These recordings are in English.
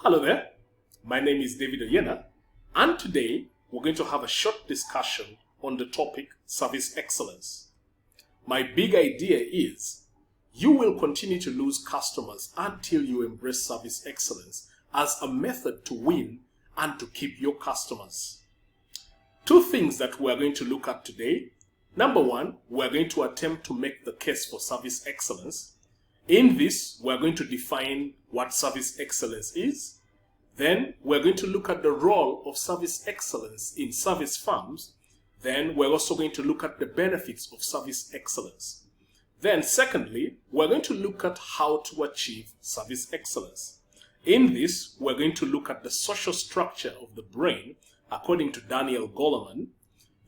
Hello there, my name is David Oyena, and today we're going to have a short discussion on the topic service excellence. My big idea is you will continue to lose customers until you embrace service excellence as a method to win and to keep your customers. Two things that we're going to look at today. Number one, we're going to attempt to make the case for service excellence. In this, we're going to define what service excellence is. Then, we're going to look at the role of service excellence in service firms. Then, we're also going to look at the benefits of service excellence. Then, secondly, we're going to look at how to achieve service excellence. In this, we're going to look at the social structure of the brain, according to Daniel Goleman.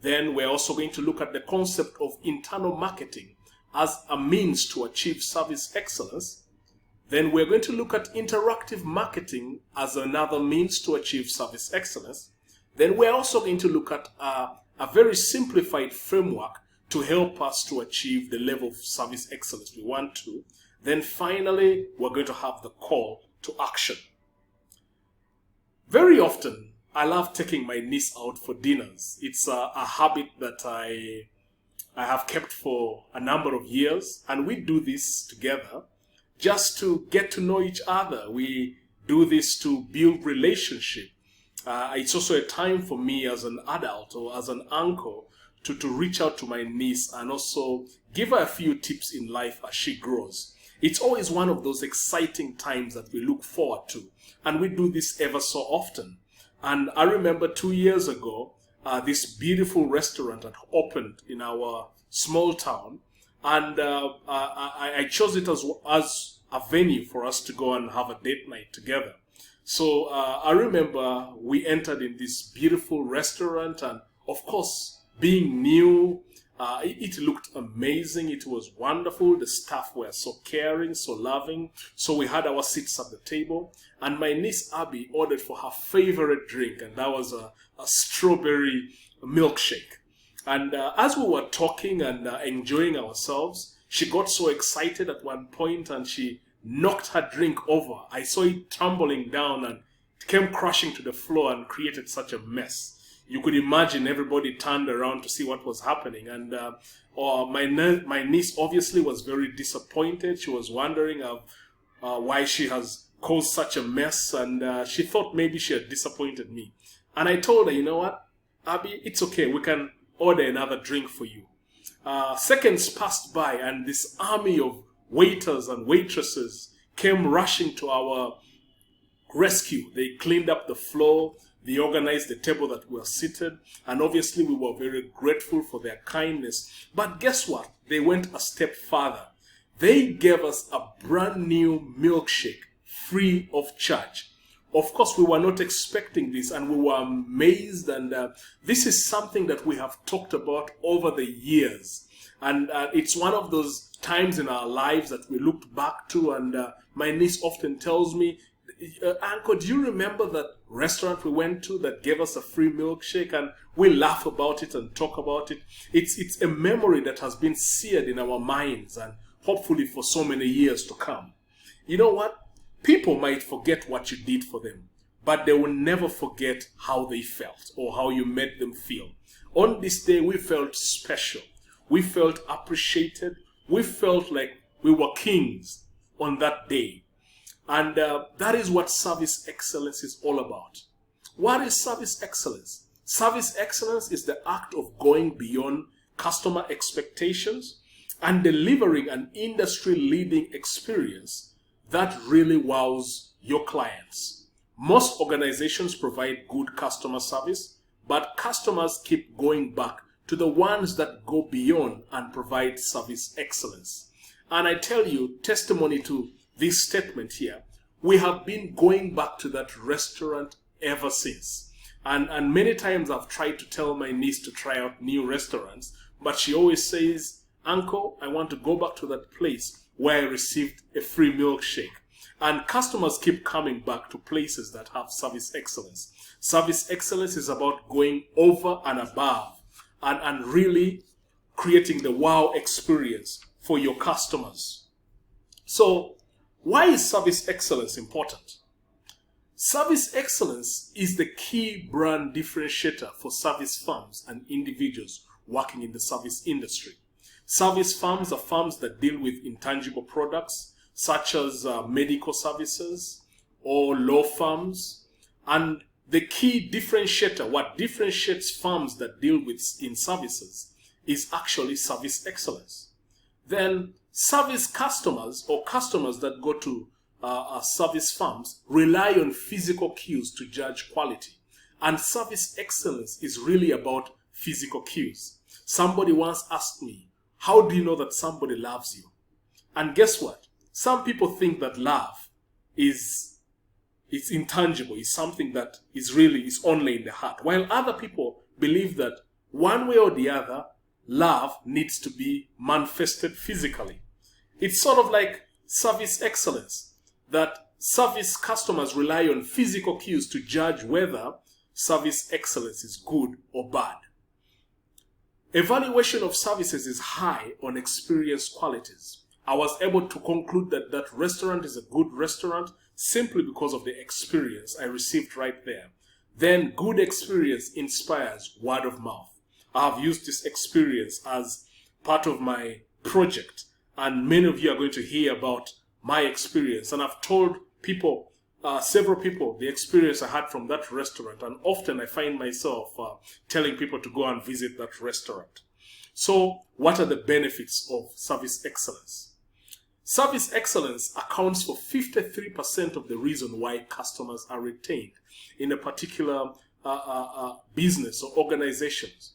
Then, we're also going to look at the concept of internal marketing as a means to achieve service excellence. Then we're going to look at interactive marketing as another means to achieve service excellence. Then we're also going to look at a very simplified framework to help us to achieve the level of service excellence we want to. Then finally, we're going to have the call to action. Very often, I love taking my niece out for dinners. It's a habit that I have kept for a number of years, and we do this together just to get to know each other. We do this to build relationship. It's also a time for me as an adult or as an uncle to reach out to my niece and also give her a few tips in life as she grows. It's always one of those exciting times that we look forward to, and we do this ever so often. And I remember 2 years ago, this beautiful restaurant had opened in our small town, and I chose it as a venue for us to go and have a date night together. So I remember we entered in this beautiful restaurant, and of course, being new, it looked amazing. It was wonderful. The staff were so caring, so loving. So we had our seats at the table, and my niece Abby ordered for her favorite drink, and that was a strawberry milkshake. And as we were talking and enjoying ourselves, she got so excited at one point and she knocked her drink over. I saw it tumbling down and it came crashing to the floor and created such a mess. You could imagine everybody turned around to see what was happening. And my niece obviously was very disappointed. She was wondering why she has caused such a mess, and she thought maybe she had disappointed me. And I told her, you know what, Abby, it's okay. We can order another drink for you. Seconds passed by, and this army of waiters and waitresses came rushing to our rescue. They cleaned up the floor. They organized the table that we were seated, and obviously we were very grateful for their kindness. But guess what? They went a step further. They gave us a brand new milkshake free of charge. Of course, we were not expecting this, and we were amazed, and this is something that we have talked about over the years. And it's one of those times in our lives that we looked back to, and my niece often tells me, Uncle, do you remember that restaurant we went to that gave us a free milkshake? And we laugh about it and talk about it. It's a memory that has been seared in our minds, and hopefully for so many years to come. You know what? People might forget what you did for them, but they will never forget how they felt or how you made them feel. On this day, we felt special. We felt appreciated. We felt like we were kings on that day. And that is what service excellence is all about. What is service excellence? Service excellence is the act of going beyond customer expectations and delivering an industry-leading experience that really wows your clients. Most organizations provide good customer service, but customers keep going back to the ones that go beyond and provide service excellence. And I tell you, testimony to this statement here, we have been going back to that restaurant ever since. And many times I've tried to tell my niece to try out new restaurants, but she always says, Uncle, I want to go back to that place where I received a free milkshake. And customers keep coming back to places that have service excellence. Service excellence is about going over and above and really creating the wow experience for your customers. So, why is service excellence important? Service excellence is the key brand differentiator for service firms and individuals working in the service industry. Service firms are firms that deal with intangible products such as medical services or law firms. And the key differentiator, what differentiates firms that deal with in services, is actually service excellence. Then service customers or customers that go to service firms rely on physical cues to judge quality. And service excellence is really about physical cues. Somebody once asked me, how do you know that somebody loves you? And guess what? Some people think that love is intangible, is something that is only in the heart. While other people believe that one way or the other, love needs to be manifested physically. It's sort of like service excellence, that service customers rely on physical cues to judge whether service excellence is good or bad. Evaluation of services is high on experience qualities. I was able to conclude that that restaurant is a good restaurant simply because of the experience I received right there. Then good experience inspires word of mouth. I have used this experience as part of my project, and many of you are going to hear about my experience. And I've told people, several people, the experience I had from that restaurant, and often I find myself telling people to go and visit that restaurant. So what are the benefits of service excellence? Service excellence accounts for 53% of the reason why customers are retained in a particular business or organizations.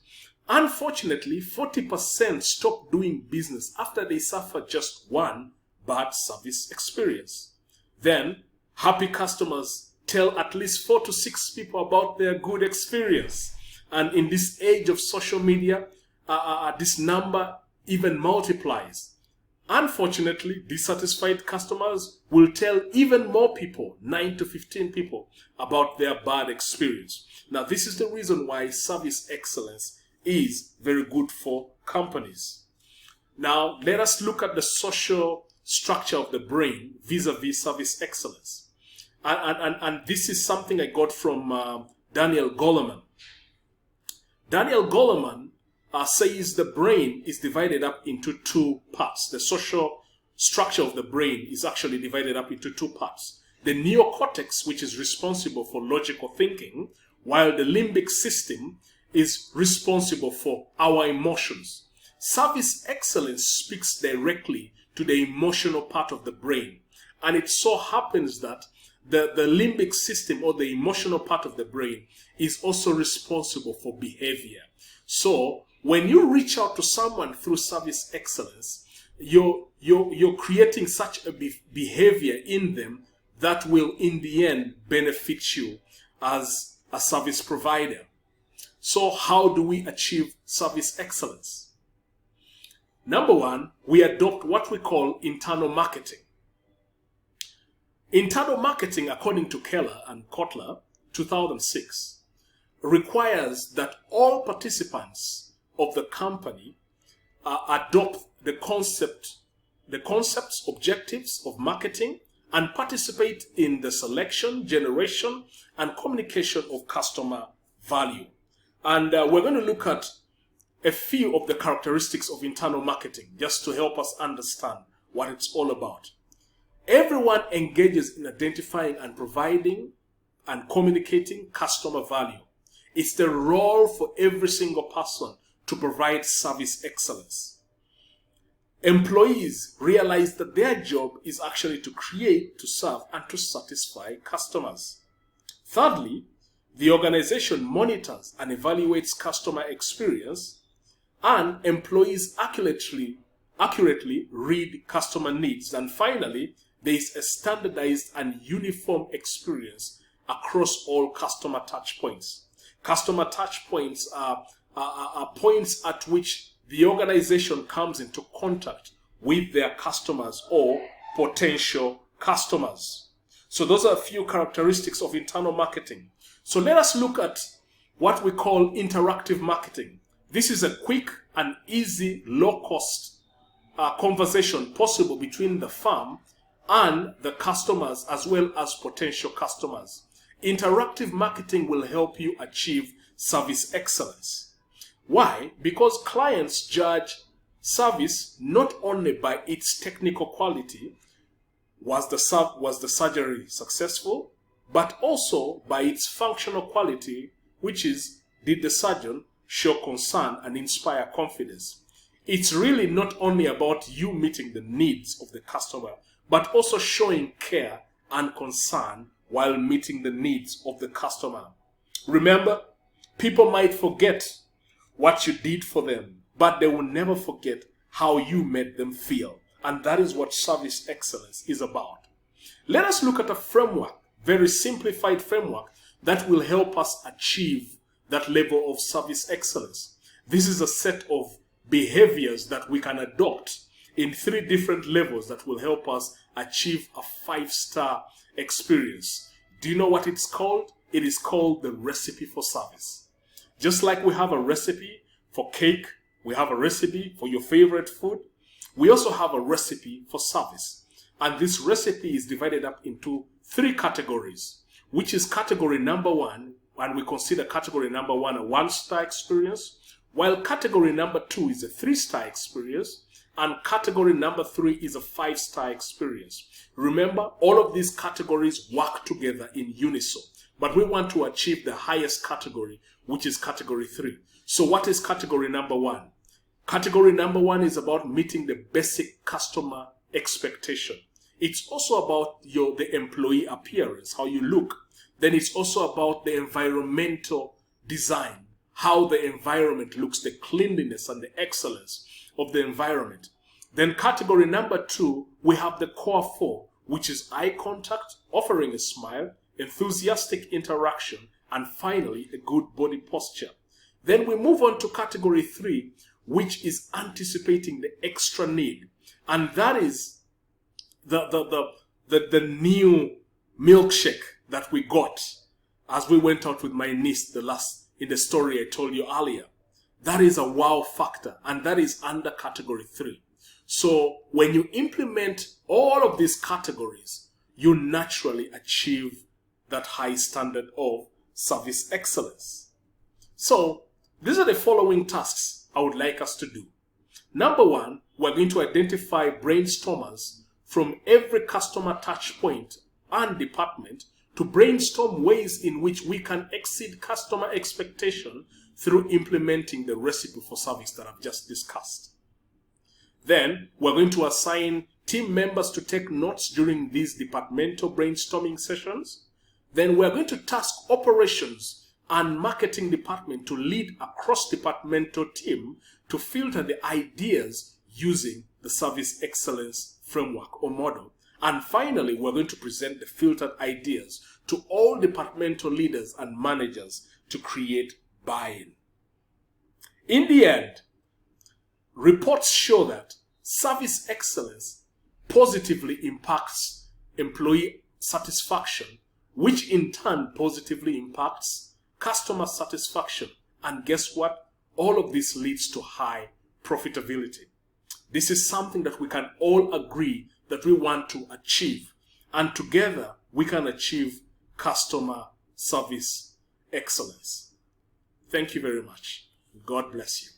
Unfortunately, 40% stop doing business after they suffer just one bad service experience. Then, happy customers tell at least 4 to 6 people about their good experience. And in this age of social media, this number even multiplies. Unfortunately, dissatisfied customers will tell even more people, 9 to 15 people, about their bad experience. Now, this is the reason why service excellence is very good for companies. Now, let us look at the social structure of the brain vis-a-vis service excellence. And this is something I got from Daniel Goleman. Daniel Goleman says the brain is divided up into 2 parts. The social structure of the brain is actually divided up into 2 parts. The neocortex, which is responsible for logical thinking, while the limbic system is responsible for our emotions. Service excellence speaks directly to the emotional part of the brain. And it so happens that the limbic system, or the emotional part of the brain, is also responsible for behavior. So when you reach out to someone through service excellence, you're creating such a behavior in them that will in the end benefit you as a service provider. So how do we achieve service excellence? Number 1, we adopt what we call internal marketing. Internal marketing, according to Keller and Kotler, 2006, requires that all participants of the company adopt the concepts, objectives of marketing, and participate in the selection, generation, and communication of customer value. And we're going to look at a few of the characteristics of internal marketing just to help us understand what it's all about. Everyone engages in identifying and providing and communicating customer value. It's the role for every single person to provide service excellence. Employees realize that their job is actually to create, to serve, and to satisfy customers. Thirdly, the organization monitors and evaluates customer experience, and employees accurately read customer needs. And finally, there is a standardized and uniform experience across all customer touch points. Customer touch points are points at which the organization comes into contact with their customers or potential customers. So those are a few characteristics of internal marketing. So let us look at what we call interactive marketing. This is a quick and easy, low-cost conversation possible between the firm and the customers as well as potential customers. interactive marketing will help you achieve service excellence. Why? Because clients judge service not only by its technical quality, was the surgery successful, but also by its functional quality, which is, did the surgeon show concern and inspire confidence? It's really not only about you meeting the needs of the customer, but also showing care and concern while meeting the needs of the customer. Remember, people might forget what you did for them, but they will never forget how you made them feel. And that is what service excellence is about. Let us look at a framework, very simplified framework, that will help us achieve that level of service excellence. This is a set of behaviors that we can adopt in 3 different levels that will help us achieve a 5-star experience. Do you know what it's called? It is called the recipe for service. Just like we have a recipe for cake, we have a recipe for your favorite food, we also have a recipe for service. And this recipe is divided up into 3 categories, which is category number 1, and we consider category number 1 a 1-star experience, while category number 2 is a 3-star experience, and category number 3 is a 5-star experience. Remember, all of these categories work together in unison, but we want to achieve the highest category, which is category 3. So what is category number 1? Category number 1 is about meeting the basic customer expectation. It's also about the employee appearance, how you look. Then it's also about the environmental design, how the environment looks, the cleanliness and the excellence of the environment. Then category number 2, we have the core 4, which is eye contact, offering a smile, enthusiastic interaction, and finally a good body posture. Then we move on to category 3, which is anticipating the extra need, and that is the new milkshake that we got as we went out with my niece in the story I told you earlier. That is a wow factor, and that is under category 3. So when you implement all of these categories, you naturally achieve that high standard of service excellence. So these are the following tasks I would like us to do. Number 1, we're going to identify brainstormers from every customer touch point and department to brainstorm ways in which we can exceed customer expectation through implementing the recipe for service that I've just discussed. Then we're going to assign team members to take notes during these departmental brainstorming sessions. Then we're going to task operations and marketing department to lead a cross-departmental team to filter the ideas using the service excellence framework or model. And finally, we're going to present the filtered ideas to all departmental leaders and managers to create buy-in. In the end, reports show that service excellence positively impacts employee satisfaction, which in turn positively impacts customer satisfaction. And guess what? All of this leads to high profitability. This is something that we can all agree that we want to achieve. And together we can achieve customer service excellence. Thank you very much. God bless you.